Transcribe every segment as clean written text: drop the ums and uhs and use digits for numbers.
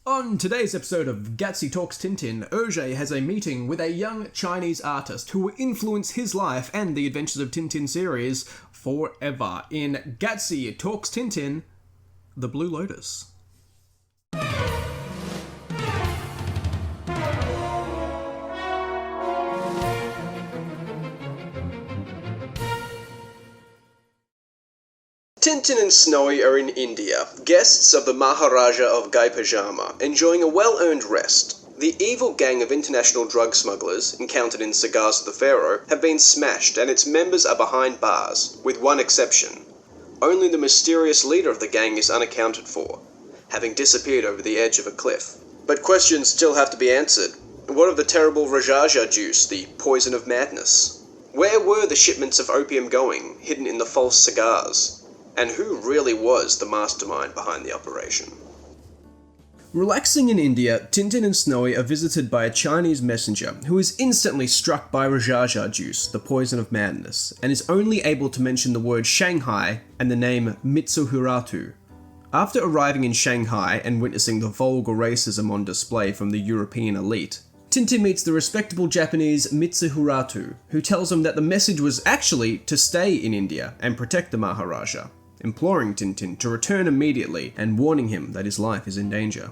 On today's episode of Gatsby Talks Tintin, Hergé has a meeting with a young Chinese artist who will influence his life and the Adventures of Tintin series forever in Gatsby Talks Tintin, The Blue Lotus. Tintin and Snowy are in India, guests of the Maharaja of Gai Pajama, enjoying a well-earned rest. The evil gang of international drug smugglers, encountered in Cigars of the Pharaoh, have been smashed and its members are behind bars, with one exception. Only the mysterious leader of the gang is unaccounted for, having disappeared over the edge of a cliff. But questions still have to be answered. What of the terrible Rajaja juice, the poison of madness? Where were the shipments of opium going, hidden in the false cigars? And who really was the mastermind behind the operation? Relaxing in India, Tintin and Snowy are visited by a Chinese messenger who is instantly struck by Rajaja juice, the poison of madness, and is only able to mention the word Shanghai and the name Mitsuhuratu. After arriving in Shanghai and witnessing the vulgar racism on display from the European elite, Tintin meets the respectable Japanese Mitsuhuratu, who tells him that the message was actually to stay in India and protect the Maharaja, imploring Tintin to return immediately and warning him that his life is in danger.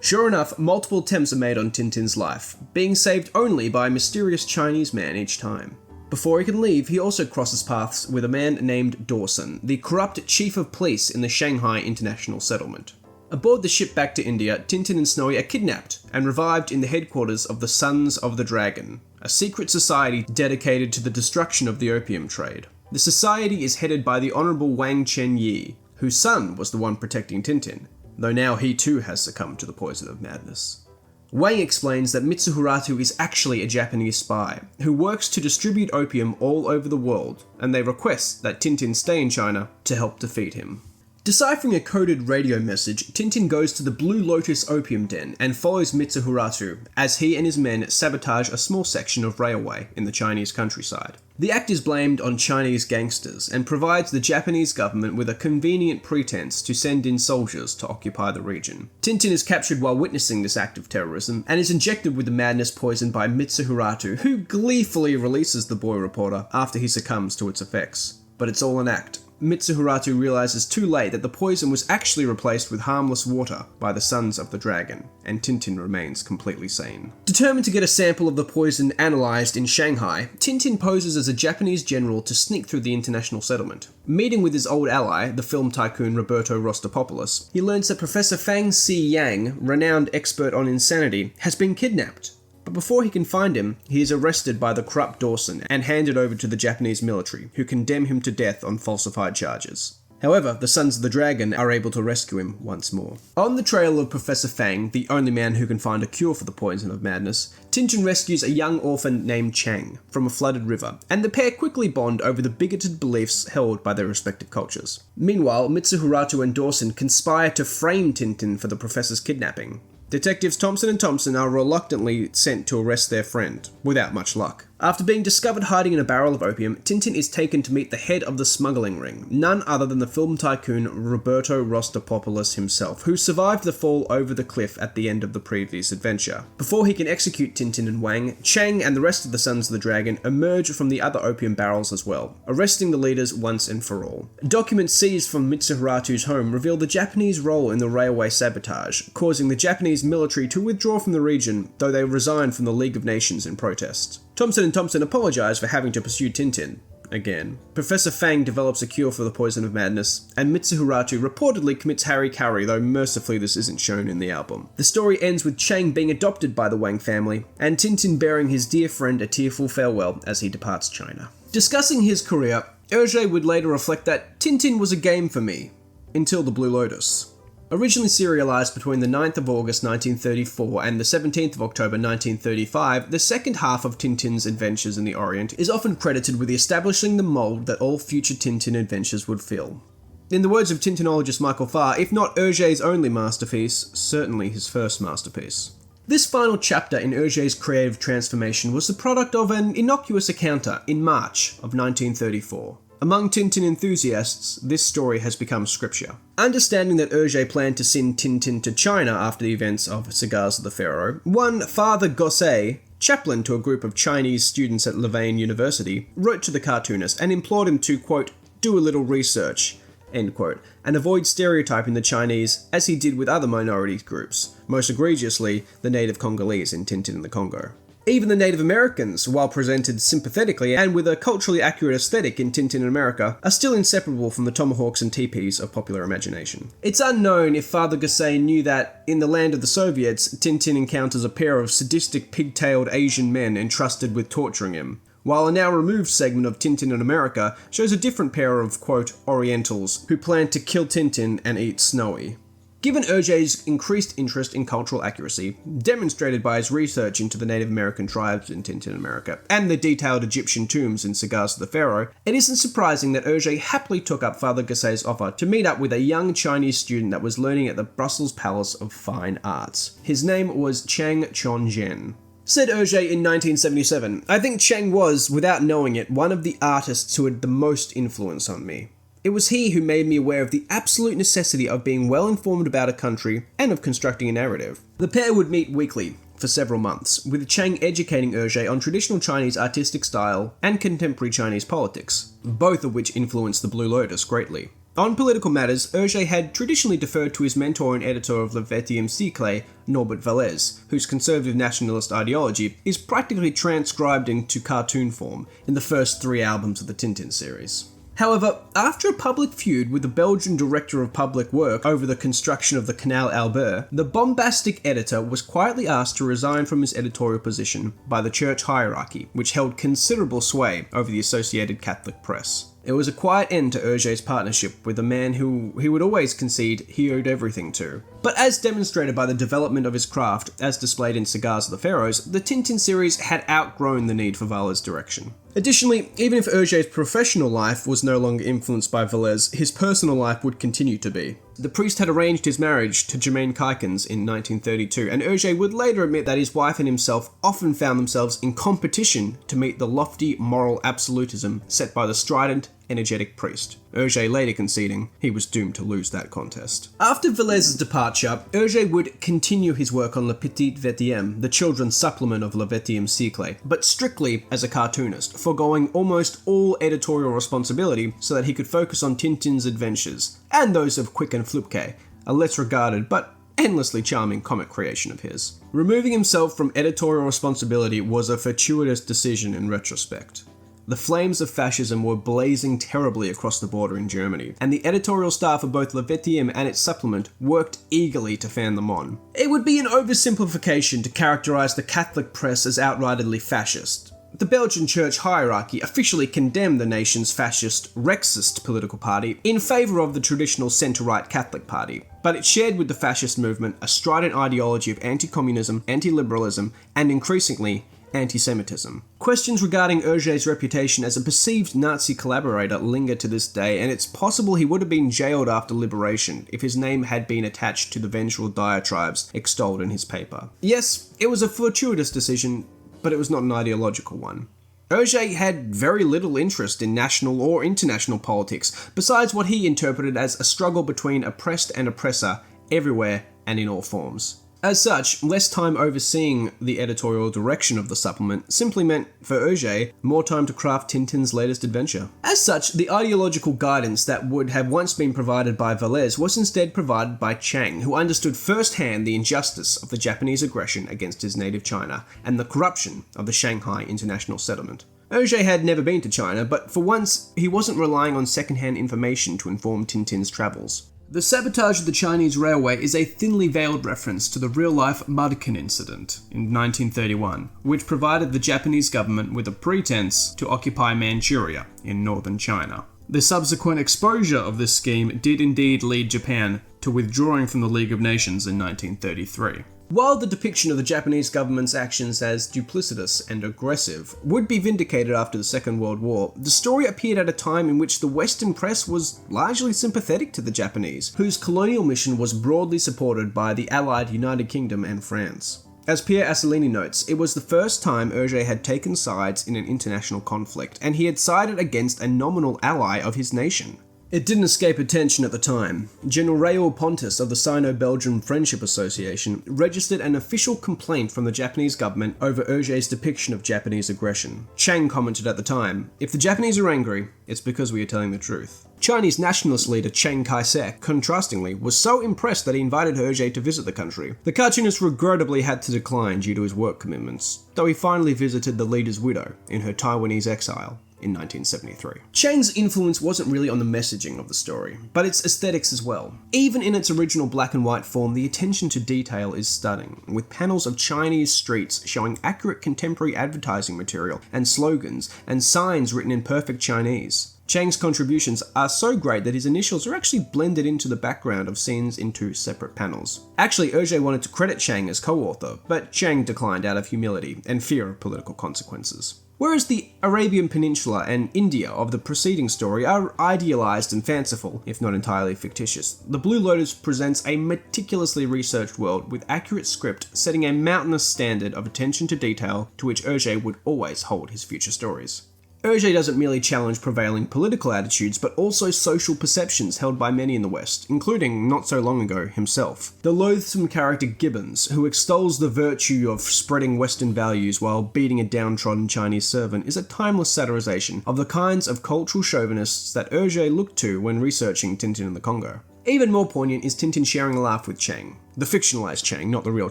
Sure enough, multiple attempts are made on Tintin's life, being saved only by a mysterious Chinese man each time. Before he can leave, he also crosses paths with a man named Dawson, the corrupt chief of police in the Shanghai International Settlement. Aboard the ship back to India, Tintin and Snowy are kidnapped and revived in the headquarters of the Sons of the Dragon, a secret society dedicated to the destruction of the opium trade. The society is headed by the Honourable Wang Chen-yi, whose son was the one protecting Tintin, though now he too has succumbed to the poison of madness. Wang explains that Mitsuhuratu is actually a Japanese spy, who works to distribute opium all over the world, and they request that Tintin stay in China to help defeat him. Deciphering a coded radio message, Tintin goes to the Blue Lotus opium den and follows Mitsuhuratu as he and his men sabotage a small section of railway in the Chinese countryside. The act is blamed on Chinese gangsters and provides the Japanese government with a convenient pretense to send in soldiers to occupy the region. Tintin is captured while witnessing this act of terrorism and is injected with the madness poison by Mitsuhuratu, who gleefully releases the boy reporter after he succumbs to its effects. But it's all an act. Mitsuhuratu realizes too late that the poison was actually replaced with harmless water by the Sons of the Dragon, and Tintin remains completely sane. Determined to get a sample of the poison analyzed in Shanghai, Tintin poses as a Japanese general to sneak through the international settlement. Meeting with his old ally, the film tycoon Roberto Rostopopoulos, he learns that Professor Fang Si-Yang, renowned expert on insanity, has been kidnapped. But before he can find him, he is arrested by the corrupt Dawson and handed over to the Japanese military, who condemn him to death on falsified charges. However, the Sons of the Dragon are able to rescue him once more. On the trail of Professor Fang, the only man who can find a cure for the poison of madness, Tintin rescues a young orphan named Chang from a flooded river, and the pair quickly bond over the bigoted beliefs held by their respective cultures. Meanwhile, Mitsuhuratu and Dawson conspire to frame Tintin for the professor's kidnapping. Detectives Thompson and Thompson are reluctantly sent to arrest their friend, without much luck. After being discovered hiding in a barrel of opium, Tintin is taken to meet the head of the smuggling ring, none other than the film tycoon Roberto Rostopopoulos himself, who survived the fall over the cliff at the end of the previous adventure. Before he can execute Tintin and Wang, Chang and the rest of the Sons of the Dragon emerge from the other opium barrels as well, arresting the leaders once and for all. Documents seized from Mitsuhuratu's home reveal the Japanese role in the railway sabotage, causing the Japanese military to withdraw from the region, though they resigned from the League of Nations in protest. Thompson and Thompson apologise for having to pursue Tintin again. Professor Fang develops a cure for the poison of madness, and Mitsuhuratu reportedly commits hara-kiri, though mercifully this isn't shown in the album. The story ends with Chang being adopted by the Wang family, and Tintin bearing his dear friend a tearful farewell as he departs China. Discussing his career, Hergé would later reflect that Tintin was a game for me, until the Blue Lotus. Originally serialised between the 9th of August 1934 and the 17th of October 1935, the second half of Tintin's adventures in the Orient is often credited with establishing the mould that all future Tintin adventures would fill. In the words of Tintinologist Michael Farr, if not Hergé's only masterpiece, certainly his first masterpiece. This final chapter in Hergé's creative transformation was the product of an innocuous encounter in March of 1934. Among Tintin enthusiasts, this story has become scripture. Understanding that Hergé planned to send Tintin to China after the events of Cigars of the Pharaoh, one Father Gosset, chaplain to a group of Chinese students at Louvain University, wrote to the cartoonist and implored him to, quote, do a little research, end quote, and avoid stereotyping the Chinese as he did with other minority groups, most egregiously the native Congolese in Tintin in the Congo. Even the Native Americans, while presented sympathetically and with a culturally accurate aesthetic in Tintin in America, are still inseparable from the tomahawks and teepees of popular imagination. It's unknown if Father Gosset knew that, in the land of the Soviets, Tintin encounters a pair of sadistic pig-tailed Asian men entrusted with torturing him, while a now-removed segment of Tintin in America shows a different pair of, quote, Orientals, who plan to kill Tintin and eat Snowy. Given Hergé's increased interest in cultural accuracy, demonstrated by his research into the Native American tribes in Tintin America, and the detailed Egyptian tombs in Cigars of the Pharaoh, it isn't surprising that Hergé happily took up Father Gosset's offer to meet up with a young Chinese student that was learning at the Brussels Palace of Fine Arts. His name was Chang. Said Hergé in 1977, I think Chang was, without knowing it, one of the artists who had the most influence on me. It was he who made me aware of the absolute necessity of being well informed about a country and of constructing a narrative. The pair would meet weekly for several months, with Chang educating Hergé on traditional Chinese artistic style and contemporary Chinese politics, both of which influenced the Blue Lotus greatly. On political matters, Hergé had traditionally deferred to his mentor and editor of Le XXe siècle, Norbert Vallès, whose conservative nationalist ideology is practically transcribed into cartoon form in the first 3 albums of the Tintin series. However, after a public feud with the Belgian director of public work over the construction of the Canal Albert, the bombastic editor was quietly asked to resign from his editorial position by the church hierarchy, which held considerable sway over the Associated Catholic Press. It was a quiet end to Hergé's partnership with a man who he would always concede he owed everything to. But as demonstrated by the development of his craft, as displayed in Cigars of the Pharaohs, the Tintin series had outgrown the need for Vallès' direction. Additionally, even if Hergé's professional life was no longer influenced by Vallès, his personal life would continue to be. The priest had arranged his marriage to Germaine Kuykens in 1932, and Hergé would later admit that his wife and himself often found themselves in competition to meet the lofty moral absolutism set by the strident, energetic priest, Hergé later conceding he was doomed to lose that contest. After Vallès' departure, Hergé would continue his work on Le Petit VTM, the children's supplement of Le XXe siècle, but strictly as a cartoonist, foregoing almost all editorial responsibility so that he could focus on Tintin's adventures, and those of Quick and Flupke, a less regarded but endlessly charming comic creation of his. Removing himself from editorial responsibility was a fortuitous decision in retrospect. The flames of fascism were blazing terribly across the border in Germany, and the editorial staff of both Le XXe and its supplement worked eagerly to fan them on. It would be an oversimplification to characterize the Catholic press as outrightly fascist. The Belgian church hierarchy officially condemned the nation's fascist, Rexist political party in favour of the traditional centre-right Catholic party, but it shared with the fascist movement a strident ideology of anti-communism, anti-liberalism, and increasingly, anti-Semitism. Questions regarding Hergé's reputation as a perceived Nazi collaborator linger to this day, and it's possible he would have been jailed after liberation if his name had been attached to the vengeful diatribes extolled in his paper. Yes, it was a fortuitous decision, but it was not an ideological one. Hergé had very little interest in national or international politics, besides what he interpreted as a struggle between oppressed and oppressor everywhere and in all forms. As such, less time overseeing the editorial direction of the supplement simply meant, for Hergé, more time to craft Tintin's latest adventure. As such, the ideological guidance that would have once been provided by Vallès was instead provided by Chang, who understood firsthand the injustice of the Japanese aggression against his native China and the corruption of the Shanghai International Settlement. Hergé had never been to China, but for once, he wasn't relying on second-hand information to inform Tintin's travels. The sabotage of the Chinese railway is a thinly veiled reference to the real-life Mudkin incident in 1931, which provided the Japanese government with a pretense to occupy Manchuria in northern China. The subsequent exposure of this scheme did indeed lead Japan to withdrawing from the League of Nations in 1933. While the depiction of the Japanese government's actions as duplicitous and aggressive would be vindicated after the Second World War, the story appeared at a time in which the Western press was largely sympathetic to the Japanese, whose colonial mission was broadly supported by the Allied United Kingdom and France. As Pierre Assolini notes, it was the first time Hergé had taken sides in an international conflict, and he had sided against a nominal ally of his nation. It didn't escape attention at the time. General Raoul Pontus of the Sino-Belgian Friendship Association registered an official complaint from the Japanese government over Hergé's depiction of Japanese aggression. Chang commented at the time, "If the Japanese are angry, it's because we are telling the truth." Chinese nationalist leader Chiang Kai-shek, contrastingly, was so impressed that he invited Hergé to visit the country. The cartoonist regrettably had to decline due to his work commitments, though he finally visited the leader's widow in her Taiwanese exile in 1973. Chang's influence wasn't really on the messaging of the story, but its aesthetics as well. Even in its original black and white form, the attention to detail is stunning, with panels of Chinese streets showing accurate contemporary advertising material and slogans, and signs written in perfect Chinese. Chang's contributions are so great that his initials are actually blended into the background of scenes in two separate panels. Actually, Hergé wanted to credit Chang as co-author, but Chang declined out of humility and fear of political consequences. Whereas the Arabian Peninsula and India of the preceding story are idealized and fanciful, if not entirely fictitious, the Blue Lotus presents a meticulously researched world with accurate script setting a mountainous standard of attention to detail to which Hergé would always hold his future stories. Hergé doesn't merely challenge prevailing political attitudes, but also social perceptions held by many in the West, including, not so long ago, himself. The loathsome character Gibbons, who extols the virtue of spreading Western values while beating a downtrodden Chinese servant, is a timeless satirization of the kinds of cultural chauvinists that Hergé looked to when researching Tintin in the Congo. Even more poignant is Tintin sharing a laugh with Chang, the fictionalized Chang, not the real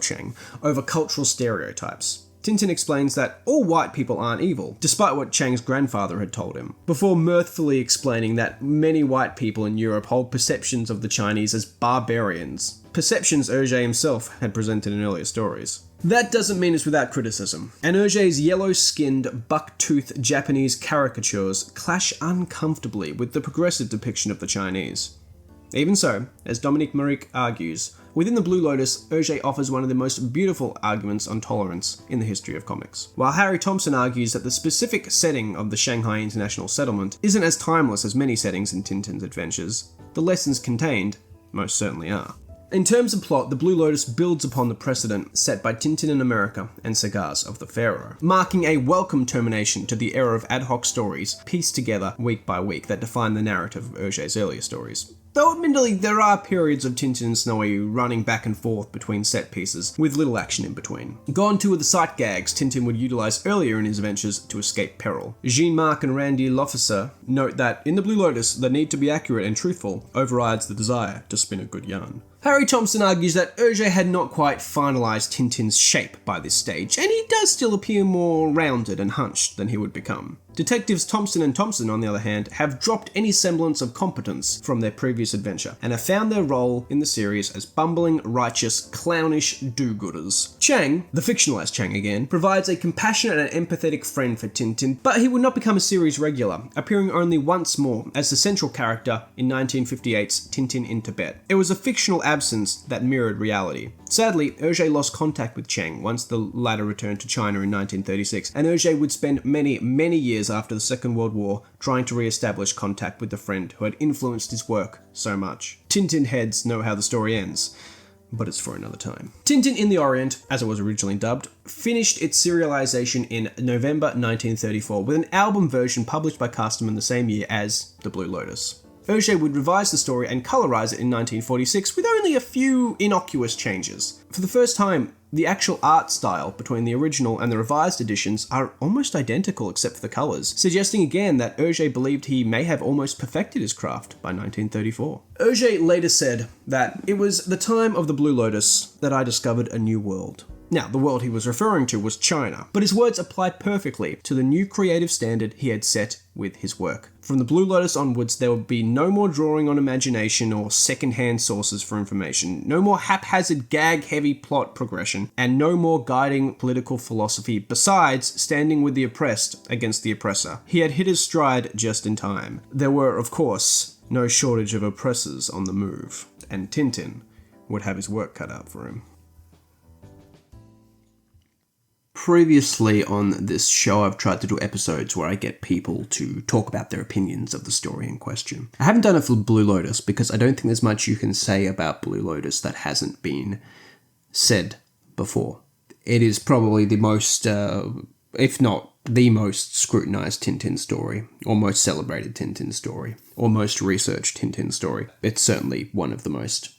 Chang, over cultural stereotypes. Tintin explains that all white people aren't evil, despite what Chang's grandfather had told him, before mirthfully explaining that many white people in Europe hold perceptions of the Chinese as barbarians, perceptions Hergé himself had presented in earlier stories. That doesn't mean it's without criticism, and Hergé's yellow-skinned, buck-toothed Japanese caricatures clash uncomfortably with the progressive depiction of the Chinese. Even so, as Dominique Maric argues, within the Blue Lotus, Hergé offers one of the most beautiful arguments on tolerance in the history of comics. While Harry Thompson argues that the specific setting of the Shanghai International Settlement isn't as timeless as many settings in Tintin's adventures, the lessons contained most certainly are. In terms of plot, the Blue Lotus builds upon the precedent set by Tintin in America and Cigars of the Pharaoh, marking a welcome termination to the era of ad hoc stories pieced together week by week that define the narrative of Hergé's earlier stories. Though admittedly, there are periods of Tintin and Snowy running back and forth between set pieces, with little action in between. Gone too are the sight gags Tintin would utilise earlier in his adventures to escape peril. Jean-Marc and Randy Lofficer note that, in the Blue Lotus, the need to be accurate and truthful overrides the desire to spin a good yarn. Harry Thompson argues that Hergé had not quite finalised Tintin's shape by this stage, and he does still appear more rounded and hunched than he would become. Detectives Thompson and Thompson, on the other hand, have dropped any semblance of competence from their previous adventure, and have found their role in the series as bumbling, righteous, clownish do-gooders. Chang, the fictionalized Chang again, provides a compassionate and empathetic friend for Tintin, but he would not become a series regular, appearing only once more as the central character in 1958's Tintin in Tibet. It was a fictional absence that mirrored reality. Sadly, Hergé lost contact with Chang once the latter returned to China in 1936, and Hergé would spend many years after the Second World War trying to re-establish contact with the friend who had influenced his work so much. Tintin heads know how the story ends, but it's for another time. Tintin in the Orient, as it was originally dubbed, finished its serialization in November 1934 with an album version published by Casterman the same year as The Blue Lotus. Hergé would revise the story and colorize it in 1946 with only a few innocuous changes. For the first time, the actual art style between the original and the revised editions are almost identical except for the colors, suggesting again that Hergé believed he may have almost perfected his craft by 1934. Hergé later said that it was the time of the Blue Lotus that I discovered a new world. Now, the world he was referring to was China, but his words apply perfectly to the new creative standard he had set with his work. From the Blue Lotus onwards, there would be no more drawing on imagination or second-hand sources for information, no more haphazard gag-heavy plot progression, and no more guiding political philosophy besides standing with the oppressed against the oppressor. He had hit his stride just in time. There were, of course, no shortage of oppressors on the move, and Tintin would have his work cut out for him. Previously on this show, I've tried to do episodes where I get people to talk about their opinions of the story in question. I haven't done it for Blue Lotus because I don't think there's much you can say about Blue Lotus that hasn't been said before. it is probably the most, if not the most scrutinized Tintin story, or most celebrated Tintin story, or most researched Tintin story. It's certainly one of the most.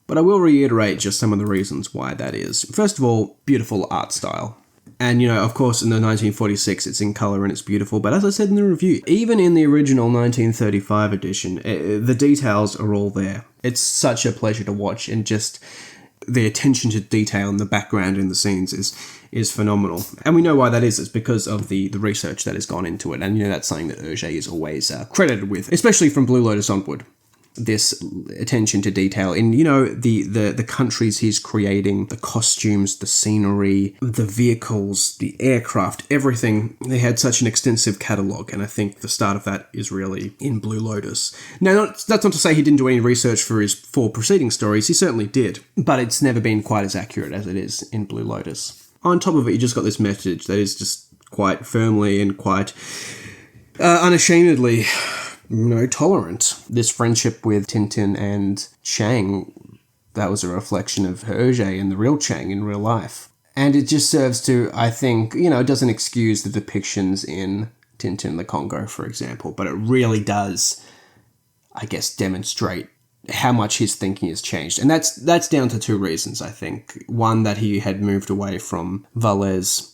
But I will reiterate just some of the reasons why that is. First of all, beautiful art style. And, of course, in the 1946, it's in colour and it's beautiful. But as I said in the review, even in the original 1935 edition, the details are all there. It's such a pleasure to watch, and just the attention to detail in the background in the scenes is phenomenal. And we know why that is. It's because of the research that has gone into it. And, that's something that Hergé is always credited with, especially from Blue Lotus onward. This attention to detail in, the countries he's creating, the costumes, the scenery, the vehicles, the aircraft, everything. They had such an extensive catalogue, and I think the start of that is really in Blue Lotus. Now, that's not to say he didn't do any research for his 4 preceding stories. He certainly did, but it's never been quite as accurate as it is in Blue Lotus. On top of it, you just got this message that is just quite firmly and quite unashamedly tolerant. This friendship with Tintin and Chang, that was a reflection of Hergé and the real Chang in real life. And it just serves to, I think, it doesn't excuse the depictions in Tintin the Congo, for example, but it really does, I guess, demonstrate how much his thinking has changed. And that's down to 2 reasons, I think. One, that he had moved away from Valès,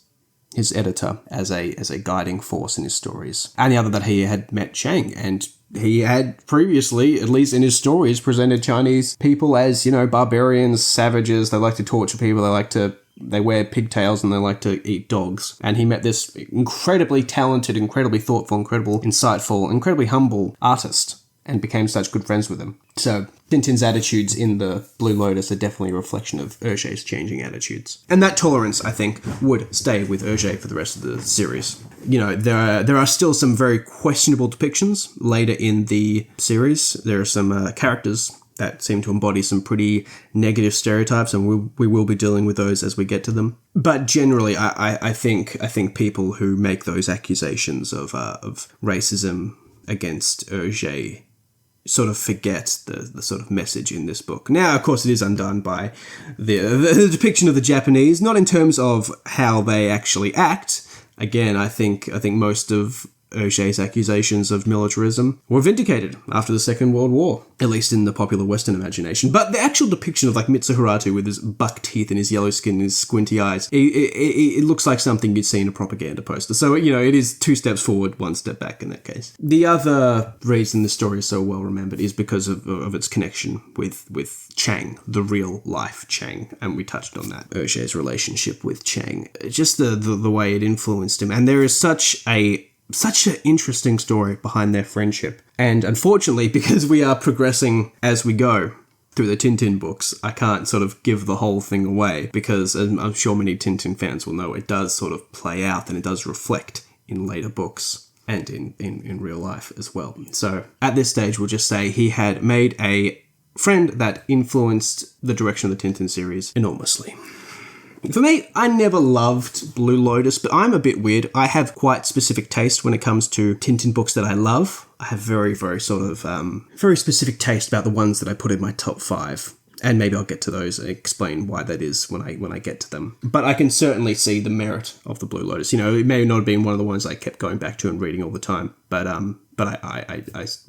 his editor, as a guiding force in his stories. And the other, that he had met Chang, and he had previously, at least in his stories, presented Chinese people as, barbarians, savages. They like to torture people, they wear pigtails, and they like to eat dogs. And he met this incredibly talented, incredibly thoughtful, incredibly insightful, incredibly humble artist, and became such good friends with him. So Tintin's attitudes in the Blue Lotus are definitely a reflection of Hergé's changing attitudes. And that tolerance, I think, would stay with Hergé for the rest of the series. There are still some very questionable depictions later in the series. There are some characters that seem to embody some pretty negative stereotypes, and we will be dealing with those as we get to them. But generally, I think people who make those accusations of racism against Hergé sort of forget the sort of message in this book. Now, of course, it is undone by the depiction of the Japanese, not in terms of how they actually act. Again, I think most of Hergé's accusations of militarism were vindicated after the Second World War, at least in the popular Western imagination. But the actual depiction of Mitsuharatu with his buck teeth and his yellow skin and his squinty eyes, it looks like something you'd see in a propaganda poster. So, it is 2 steps forward, 1 step back in that case. The other reason the story is so well remembered is because of its connection with Chang, the real life Chang, and we touched on that. Hergé's relationship with Chang, just the way it influenced him. And there is such an interesting story behind their friendship. And unfortunately, because we are progressing as we go through the Tintin books, I can't sort of give the whole thing away, because I'm sure many Tintin fans will know it does sort of play out, and it does reflect in later books and in real life as well. So at this stage, we'll just say he had made a friend that influenced the direction of the Tintin series enormously. For me, I never loved Blue Lotus, but I'm a bit weird. I have quite specific taste when it comes to Tintin books that I love. I have very, very sort of, very specific taste about the ones that I put in my top 5. And maybe I'll get to those and explain why that is when I get to them. But I can certainly see the merit of the Blue Lotus. It may not have been one of the ones I kept going back to and reading all the time, but I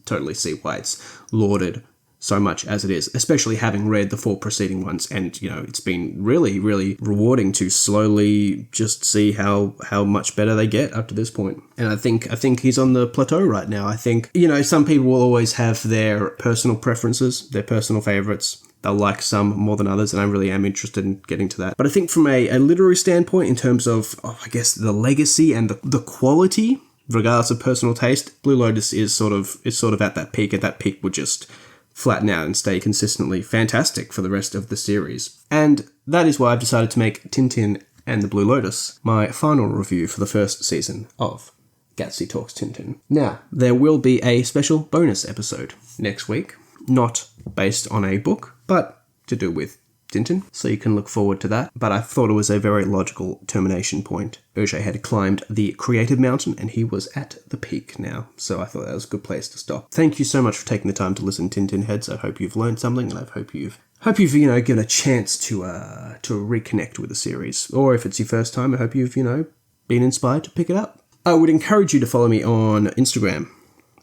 totally see why it's lauded so much as it is, especially having read the 4 preceding ones. And, it's been really, really rewarding to slowly just see how much better they get up to this point. And I think he's on the plateau right now. I think, some people will always have their personal preferences, their personal favorites. They'll like some more than others, and I really am interested in getting to that. But I think from a literary standpoint, in terms of, I guess, the legacy and the quality, regardless of personal taste, Blue Lotus is sort of at that peak. At that peak would just flatten out and stay consistently fantastic for the rest of the series. And that is why I've decided to make Tintin and the Blue Lotus my final review for the first season of Gatsby Talks Tintin. Now, there will be a special bonus episode next week, not based on a book, but to do with Tintin, so you can look forward to that. But I thought it was a very logical termination point. Hergé had climbed the creative mountain, and he was at the peak now, so I thought that was a good place to stop. Thank you so much for taking the time to listen, Tintin heads. I hope you've learned something, and I hope you've hope you've, given a chance to reconnect with the series. Or if it's your first time, I hope you've, been inspired to pick it up. I would encourage you to follow me on Instagram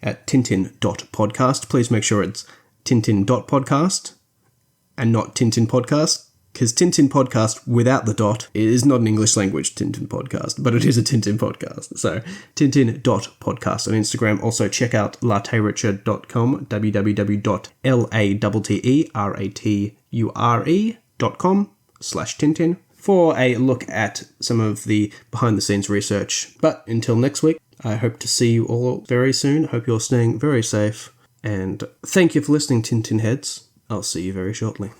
at tintin.podcast. Please make sure it's tintin.podcast and not Tintin Podcast, because Tintin Podcast without the dot is not an English language Tintin Podcast, but it is a Tintin Podcast. So tintin.podcast on Instagram. Also check out latterature.com, www.latterature.com/Tintin for a look at some of the behind-the-scenes research. But until next week, I hope to see you all very soon. Hope you're staying very safe. And thank you for listening, Tintin Heads. I'll see you very shortly.